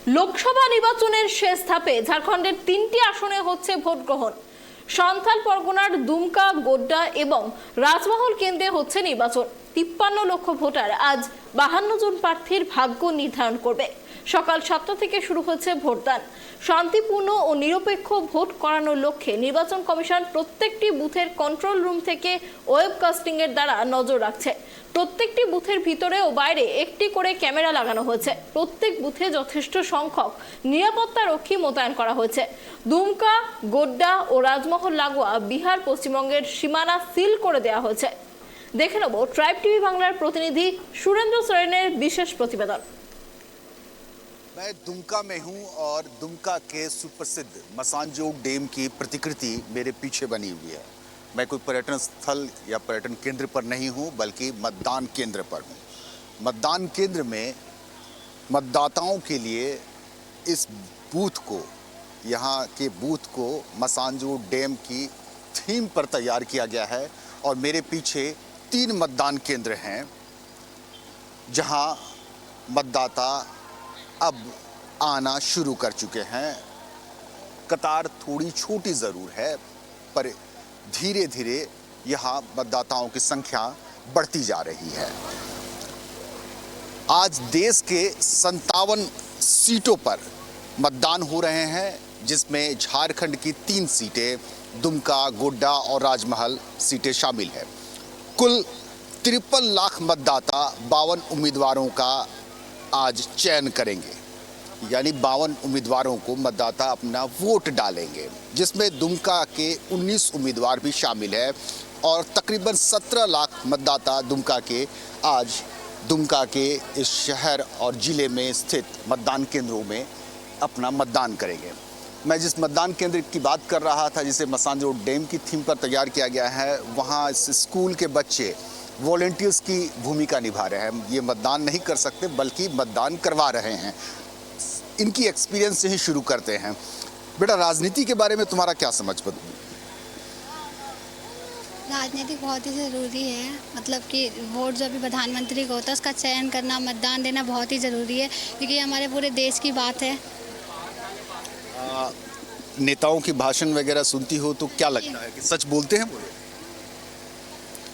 লোকসভা নির্বাচনের শেষ ধাপে ঝাড়খণ্ডের 3টি আসনে হচ্ছে ভোট গ্রহণ। সান্থাল পরগনার দুমকা, গোড্ডা এবং রাজমহল কেন্দ্রে হচ্ছে নির্বাচন। 53 লক্ষ ভোটার আজ 52 জন প্রার্থীর ভাগ্য নির্ধারণ করবে। সকাল 7টা থেকে শুরু হচ্ছে ভোটদান। শান্তিপূর্ণ ও নিরপেক্ষ ভোট করানোর লক্ষ্যে নির্বাচন কমিশন প্রত্যেকটি বুথের কন্ট্রোল রুম থেকে ওয়েবকাস্টিং এর দ্বারা নজর রাখছে। প্রত্যেকটি বুথের ভিতরে ও বাইরে একটি করে ক্যামেরা লাগানো হয়েছে। প্রত্যেক বুথে যথেষ্ট সংখ্যক নিরাপত্তা রক্ষী মোতায়েন করা হয়েছে। দুমকা, গোড্ডা ও রাজমহল লাগোয়া বিহার পশ্চিমবঙ্গের সীমানা সিল করে দেওয়া হয়েছে। দেখে নেব ট্রাইব টিভি বাংলার প্রতিনিধি সুরেন্দ্র সোরেনের বিশেষ প্রতিবেদন। मैं दुमका में हूं और दुमका के सुप्रसिद्ध मसानजोग डैम की प्रतिकृति मेरे पीछे बनी हुई है। मैं कोई पर्यटन स्थल या पर्यटन केंद्र पर नहीं हूं, बल्कि मतदान केंद्र पर हूं। मतदान केंद्र में मतदाताओं के लिए इस बूथ को, यहां के बूथ को मसानजोग डैम की थीम पर तैयार किया गया है। और मेरे पीछे 3 मतदान केंद्र हैं जहां मतदाता अब आना शुरू कर चुके हैं। कतार थोड़ी छोटी ज़रूर है, पर धीरे धीरे यहाँ मतदाताओं की संख्या बढ़ती जा रही है। आज देश के 57 सीटों पर मतदान हो रहे हैं, जिसमें झारखंड की 3 सीटें दुमका, गोड्डा और राजमहल सीटें शामिल हैं। कुल 53 लाख मतदाता 52 उम्मीदवारों का आज चयन करेंगे, यानी 52 उम्मीदवारों को मतदाता अपना वोट डालेंगे, जिसमें दुमका के 19 उम्मीदवार भी शामिल है। और तकरीबन 17 लाख मतदाता दुमका के आज दुमका के इस शहर और ज़िले में स्थित मतदान केंद्रों में अपना मतदान करेंगे। मैं जिस मतदान केंद्र की बात कर रहा था, जिसे मसानजोग डैम की थीम पर तैयार किया गया है, वहाँ इस स्कूल के बच्चे वॉलंटियर्स की भूमिका निभा रहे हैं। ये मतदान नहीं कर सकते, बल्कि मतदान करवा रहे हैं। इनकी एक्सपीरियंस से ही शुरू करते हैं। बेटा, राजनीति के बारे में तुम्हारा क्या समझ? राजनीति बहुत ही ज़रूरी है। मतलब कि वोट जो अभी प्रधानमंत्री को होता है, उसका चयन करना, मतदान देना बहुत ही ज़रूरी है, क्योंकि हमारे पूरे देश की बात है। नेताओं की भाषण वगैरह सुनती हो तो क्या लगता है कि सच बोलते हैं वो?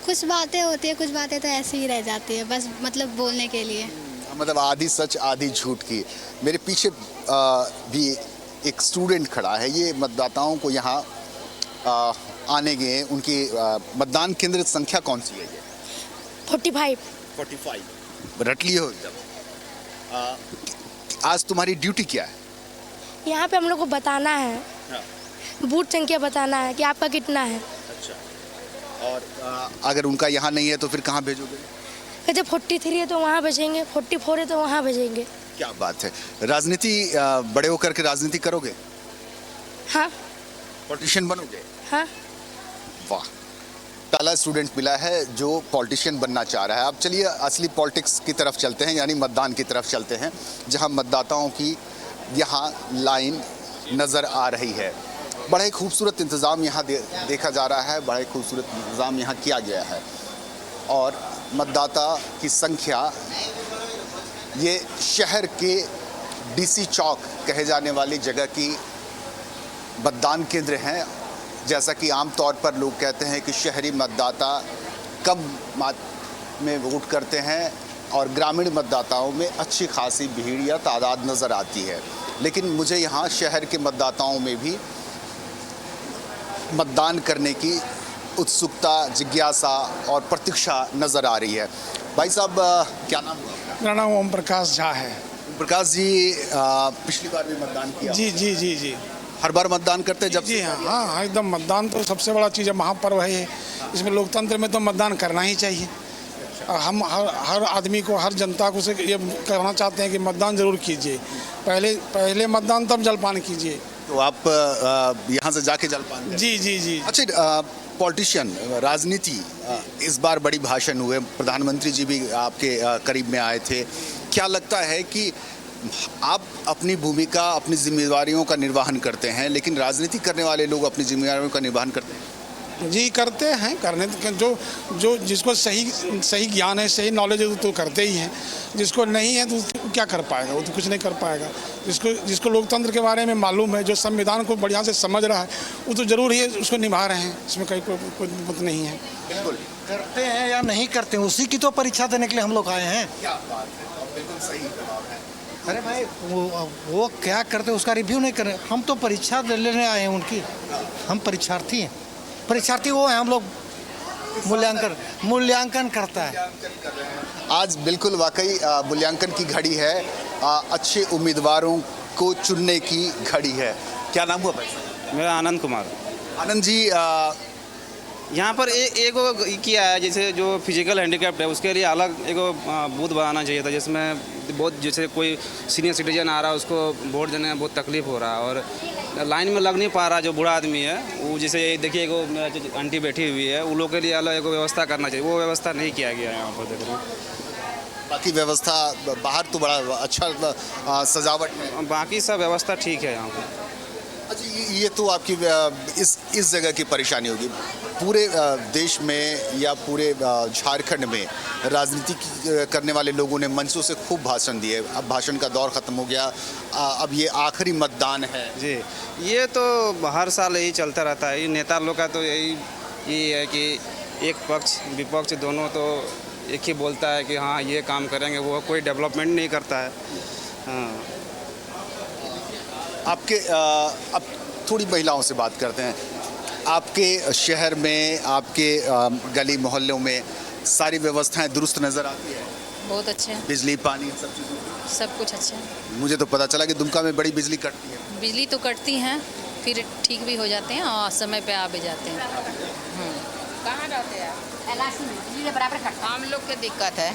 कुछ बातें होती है, कुछ बातें तो ऐसे ही रह जाती है, बस मतलब बोलने के लिए। मतलब आधी सच आधी झूठ की। मेरे पीछे भी एक स्टूडेंट खड़ा है। ये मतदाताओं को यहाँ आने गए। उनकी मतदान केंद्र संख्या कौन सी है? ये 45 रट लिए हो एकदम। आज तुम्हारी ड्यूटी क्या है? यहाँ पे हम लोग को बताना है, बूथ संख्या बताना है कि आपका कितना है। अच्छा। और अगर उनका यहाँ नहीं है तो फिर कहाँ भेजोगे? जब 43 है तो वहाँ भेजेंगे, 44 है तो वहाँ भेजेंगे। क्या बात है। राजनीति बड़े होकर के राजनीति करोगे? हाँ। पॉलिटिशियन बनोगे? हाँ। वाह, पहला स्टूडेंट मिला है जो पॉलिटिशियन बनना चाह रहा है। अब चलिए असली पॉलिटिक्स की तरफ चलते हैं, यानी मतदान की तरफ चलते हैं, जहां मतदाताओं की यहाँ लाइन नज़र आ रही है। बड़ा ही खूबसूरत इंतज़ाम यहाँ देखा जा रहा है, बड़ा ही खूबसूरत इंतज़ाम यहाँ किया गया है। और मतदाता की संख्या, ये शहर के डीसी चौक कहे जाने वाली जगह की मतदान केंद्र हैं। जैसा कि आम तौर पर लोग कहते हैं कि शहरी मतदाता कम में वोट करते हैं और ग्रामीण मतदाताओं में अच्छी खासी भीड़ या तादाद नज़र आती है, लेकिन मुझे यहाँ शहर के मतदाताओं में भी मतदान करने की उत्सुकता, जिज्ञासा और प्रतीक्षा नज़र आ रही है। भाई साहब, क्या नाम हुआ? मेरा नाम ओम प्रकाश झा है। ओम प्रकाश जी, पिछली बार भी मतदान किया? जी जी जी जी। हर बार मतदान करते हैं? जब जी हाँ हाँ, एकदम मतदान तो सबसे बड़ा चीज़ है, महापर्व है ये। इसमें लोकतंत्र में तो मतदान करना ही चाहिए। और हम हर आदमी को, हर जनता को से ये कहना चाहते हैं कि मतदान ज़रूर कीजिए। पहले मतदान, तब जलपान कीजिए। तो आप यहाँ से जाके जलपान? जी जी जी। अच्छा, पॉलिटिशियन, राजनीति, इस बार बड़ी भाषण हुए, प्रधानमंत्री जी भी आपके करीब में आए थे। क्या लगता है कि आप अपनी भूमिका, अपनी जिम्मेदारियों का निर्वहन करते हैं, लेकिन राजनीति करने वाले लोग अपनी जिम्मेदारियों का निर्वहन करते हैं? जी करते हैं, करने जो जिसको सही ज्ञान है, सही नॉलेज है तो करते ही हैं। जिसको नहीं है तो क्या कर पाएगा, वो तो कुछ नहीं कर पाएगा। जिसको लोकतंत्र के बारे में मालूम है, जो संविधान को बढ़िया से समझ रहा है, वो तो जरूर ही उसको निभा रहे हैं, इसमें कहीं कोई बात नहीं है। बिल्कुल करते हैं या नहीं करते हैं, उसी की तो परीक्षा देने के लिए हम लोग आए हैं। क्या बात है, बिल्कुल सही जवाब है। अरे भाई वो क्या करते हैं उसका रिव्यू नहीं कर रहे, हम तो परीक्षा लेने आए हैं उनकी, हम परीक्षार्थी हैं। परीक्षार्थी वो हैं, हम लोग मूल्यांकन करता है। आज बिल्कुल वाकई मूल्यांकन की घड़ी है, अच्छे उम्मीदवारों को चुनने की घड़ी है। क्या नाम हुआ भाई? मेरा आनंद कुमार। आनंद जी, यहाँ पर एक किया है, जैसे जो फिजिकल हैंडीकैप्ड है उसके लिए अलग एक बूथ बनाना चाहिए था, जिसमें बहुत जैसे कोई सीनियर सिटीजन आ रहा है उसको वोट देने में बहुत तकलीफ हो रहा है और लाइन में लग नहीं पा रहा जो बूढ़ा आदमी है। वो जैसे देखिए एक आंटी बैठी हुई है, उन लोगों के लिए अलग एक व्यवस्था करना चाहिए, वो व्यवस्था नहीं किया गया है यहाँ पर। देख रहे हैं बाकी व्यवस्था बाहर तो बड़ा अच्छा सजावट है, बाकी सब व्यवस्था ठीक है यहाँ पर। अच्छा ये तो आपकी इस जगह की परेशानी होगी। पूरे देश में या पूरे झारखंड में राजनीति करने वाले लोगों ने मंचों से खूब भाषण दिए, अब भाषण का दौर ख़त्म हो गया, अब ये आखिरी मतदान है। जी, ये तो हर साल यही चलता रहता है। ये नेता लोग का तो यही है कि एक पक्ष विपक्ष दोनों तो एक ही बोलता है कि हाँ ये काम करेंगे, वो कोई डेवलपमेंट नहीं करता है। हाँ। आपके अब थोड़ी महिलाओं से बात करते हैं। आपके शहर में, आपके गली मोहल्लों में सारी व्यवस्थाएं दुरुस्त नज़र आती है? बहुत अच्छे हैं, बिजली, पानी, सब चीज़ों? सब कुछ अच्छा है। मुझे तो पता चला कि दुमका में बड़ी बिजली कटती है। बिजली तो कटती हैं, फिर ठीक भी हो जाते हैं और समय पे आ भी जाते हैं। कहाँ रहते हैं? LIC में बिजली बराबर कटता है। हम लोग के दिक्कत है,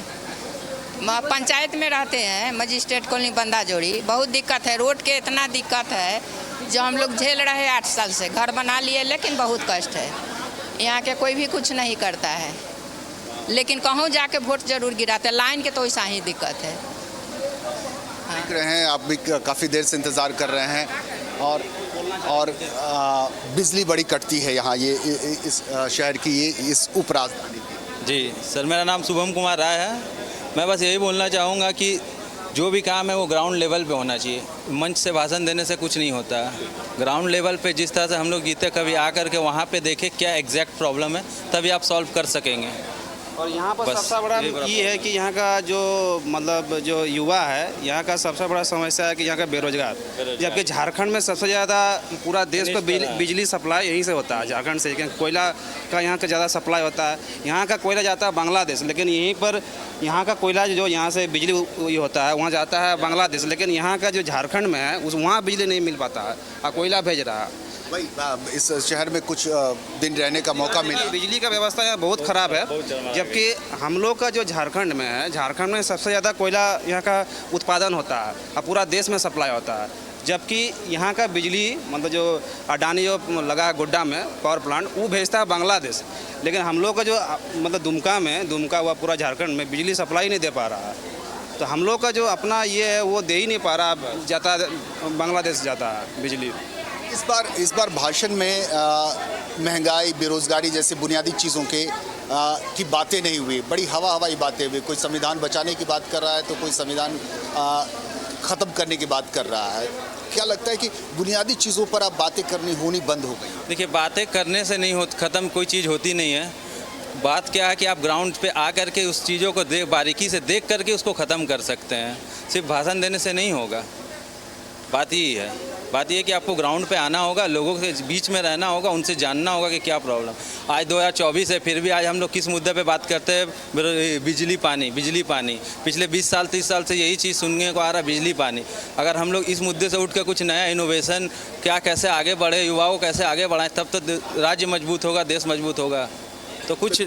पंचायत में रहते हैं, मजिस्ट्रेट कॉलोनी बंदा जोड़ी, बहुत दिक्कत है। रोड के इतना दिक्कत है जो हम लोग झेल रहे हैं 8 साल से। घर बना लिए लेकिन बहुत कष्ट है, यहाँ के कोई भी कुछ नहीं करता है, लेकिन कहूँ जाके वोट जरूर गिराते हैं। लाइन के तो ऐसा ही दिक्कत है। देख रहे हैं आप भी, काफ़ी देर से इंतज़ार कर रहे हैं और बिजली बड़ी कटती है यहाँ, ये इस शहर की, ये इस उप राजधानी की। जी सर, मेरा नाम शुभम कुमार राय है। मैं बस यही बोलना चाहूँगा कि जो भी काम है वो ग्राउंड लेवल पे होना चाहिए। मंच से भाषण देने से कुछ नहीं होता। ग्राउंड लेवल पे जिस तरह से हम लोग जीते, कभी आकर के वहाँ पे देखें क्या एग्जैक्ट प्रॉब्लम है, तभी आप सॉल्व कर सकेंगे। और यहाँ पर बस सबसे बड़ा ये है कि यहाँ का जो मतलब जो युवा है, यहाँ का सबसे बड़ा समस्या है कि यहाँ का बेरोजगार। जबकि झारखंड में सबसे ज़्यादा पूरा देश को बिजली सप्लाई यहीं से होता है, झारखंड से। लेकिन कोयला का यहाँ का ज़्यादा सप्लाई होता है। यहाँ का कोयला जाता है बांग्लादेश, लेकिन यहीं पर यहाँ का कोयला जो यहाँ से बिजली होता है वहाँ जाता है बांग्लादेश, लेकिन यहाँ का जो झारखंड में है वहाँ बिजली नहीं मिल पाता है और कोयला भेज रहा है। भाई इस शहर में कुछ दिन रहने का मौका मिला? बिजली का व्यवस्था यहाँ बहुत ख़राब है, जबकि हम लोग का जो झारखंड में है, झारखंड में सबसे ज़्यादा कोयला यहाँ का उत्पादन होता है और पूरा देश में सप्लाई होता है। जबकि यहाँ का बिजली मतलब जो अडानी जो लगा है गोड्डा में पावर प्लांट, वो भेजता है बांग्लादेश। लेकिन हम लोग का जो मतलब दुमका हुआ पूरा झारखंड में बिजली सप्लाई नहीं दे पा रहा है। तो हम लोग का जो अपना ये है वो दे ही नहीं पा रहा, जाता बांग्लादेश जाता है बिजली। इस बार भाषण में महंगाई, बेरोजगारी जैसे बुनियादी चीज़ों की बातें नहीं हुई, बड़ी हवाई बातें हुई। कोई संविधान बचाने की बात कर रहा है तो कोई संविधान ख़त्म करने की बात कर रहा है। क्या लगता है कि बुनियादी चीज़ों पर आप बातें करनी होनी बंद हो गई? देखिए, बातें करने से नहीं ख़त्म कोई चीज़ होती नहीं है। बात क्या है कि आप ग्राउंड पे आ करके उस चीज़ों को बारीकी से देख करके उसको ख़त्म कर सकते हैं, सिर्फ भाषण देने से नहीं होगा। बात यही है, बात यह है कि आपको ग्राउंड पे आना होगा, लोगों के बीच में रहना होगा, उनसे जानना होगा कि क्या प्रॉब्लम। आज 2024 है, फिर भी आज हम लोग किस मुद्दे पे बात करते हैं? बिजली पानी। पिछले 20 साल 30 साल से यही चीज़ सुनने को आ रहा है, बिजली पानी। अगर हम लोग इस मुद्दे से उठ कर कुछ नया इनोवेशन, क्या कैसे आगे बढ़े, युवाओं को कैसे आगे बढ़ाएं, तब तो राज्य मजबूत होगा, देश मजबूत होगा। तो कुछ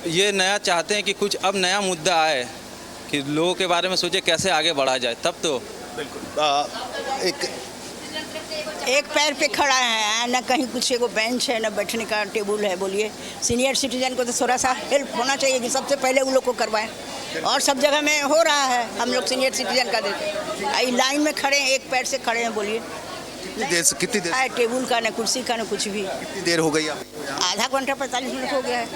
ये नया चाहते हैं कि कुछ अब नया मुद्दा आए कि लोगों के बारे में सोचे कैसे आगे बढ़ा जाए, तब तो। बिल्कुल। एक पैर पे खड़ा है, ना कहीं कुछ एगो बेंच है, ना बैठने का टेबल है। बोलिए, सीनियर सिटीजन को तो थोड़ा सा हेल्प होना चाहिए कि सबसे पहले उन लोग को करवाएं, और सब जगह में हो रहा है। हम लोग सीनियर सिटीजन का देखें, लाइन में खड़े हैं, एक पैर से खड़े हैं। बोलिए, कितनी देर है टेबल का न कुर्सी का न कुछ भी। कितनी देर हो गई आप? आधा घंटा 45 मिनट हो गया है।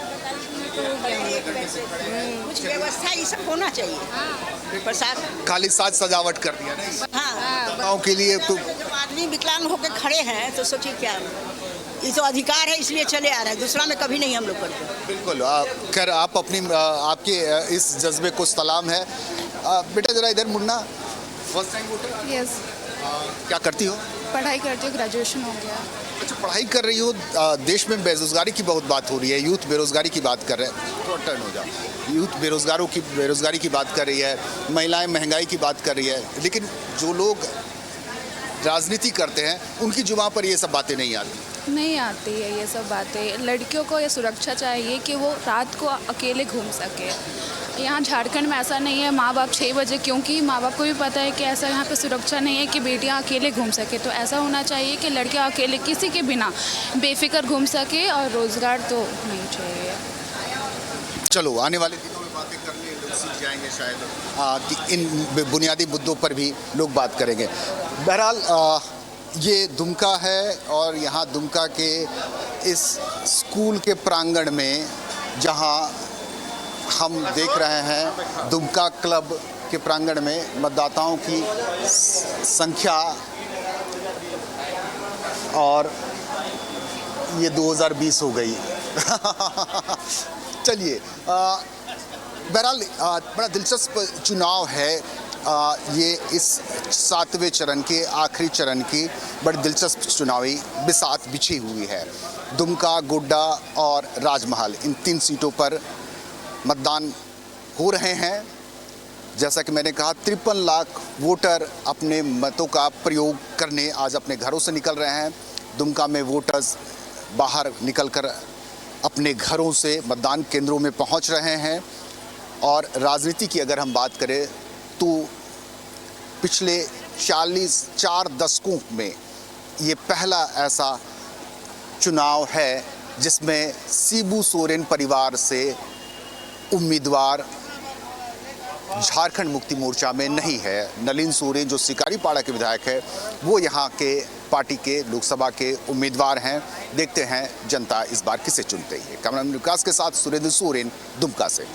कुछ व्यवस्था ये सब होना चाहिए प्रशासन। खाली साज सजावट कर दिया ना हाँ, गाँव के लिए तो। जब आदमी विकलांग होकर खड़े हैं तो सोचिए क्या, ये तो अधिकार है इसलिए चले आ रहे हैं, दूसरा में कभी नहीं हम लोग करते। बिल्कुल खैर आप अपनी आपके इस जज्बे को सलाम है। बेटा जरा इधर मुड़ना। First time voter? यस, क्या करती हो? पढ़ाई करती हूँ, ग्रेजुएशन हो गया। अच्छा, पढ़ाई कर रही हो। देश में बेरोजगारी की बहुत बात हो रही है, यूथ बेरोजगारी की बात कर रहे हैं। थोड़ा टर्न हो जाओ। यूथ बेरोजगारी की बात कर रही है, महिलाएं महंगाई की बात कर रही है, लेकिन जो लोग राजनीति करते हैं उनकी जुबान पर ये सब बातें नहीं आती। नहीं आती है ये सब बातें। लड़कियों को ये सुरक्षा चाहिए कि वो रात को अकेले घूम सके। यहाँ झारखंड में ऐसा नहीं है माँ बाप 6 बजे, क्योंकि माँ बाप को भी पता है कि ऐसा यहाँ पे सुरक्षा नहीं है कि बेटियाँ अकेले घूम सके। तो ऐसा होना चाहिए कि लड़कियाँ अकेले किसी के बिना बेफिक्र घूम सके, और रोज़गार तो नहीं चाहिए। चलो आने वाले दिनों में बातें करने लोग सीख जाएंगे शायद कि इन बुनियादी मुद्दों पर भी लोग बात करेंगे। बहरहाल ये दुमका है और यहाँ दुमका के इस स्कूल के प्रांगण में जहाँ हम देख रहे हैं दुमका क्लब के प्रांगण में मतदाताओं की संख्या, और ये 2020 हो गई। चलिए बहरहाल बड़ा दिलचस्प चुनाव है ये इस 7वें चरण के आखिरी चरण की बड़ी दिलचस्प चुनावी बिसात बिछी हुई है। दुमका, गोड्डा और राजमहल, इन 3 सीटों पर मतदान हो रहे हैं। जैसा कि मैंने कहा 53 लाख वोटर अपने मतों का प्रयोग करने आज अपने घरों से निकल रहे हैं। दुमका में वोटर्स बाहर निकलकर अपने घरों से मतदान केंद्रों में पहुंच रहे हैं। और राजनीति की अगर हम बात करें तो पिछले 4 दशकों में ये पहला ऐसा चुनाव है जिसमें शिबू सोरेन परिवार से उम्मीदवार झारखंड मुक्ति मोर्चा में नहीं है। नलिन सोरेन जो सिकारीपाड़ा के विधायक है वो यहाँ के पार्टी के लोकसभा के उम्मीदवार हैं। देखते हैं जनता इस बार किसे चुनती है। कैमरामैन विकास के साथ सुरेंद्र सोरेन, दुमका से।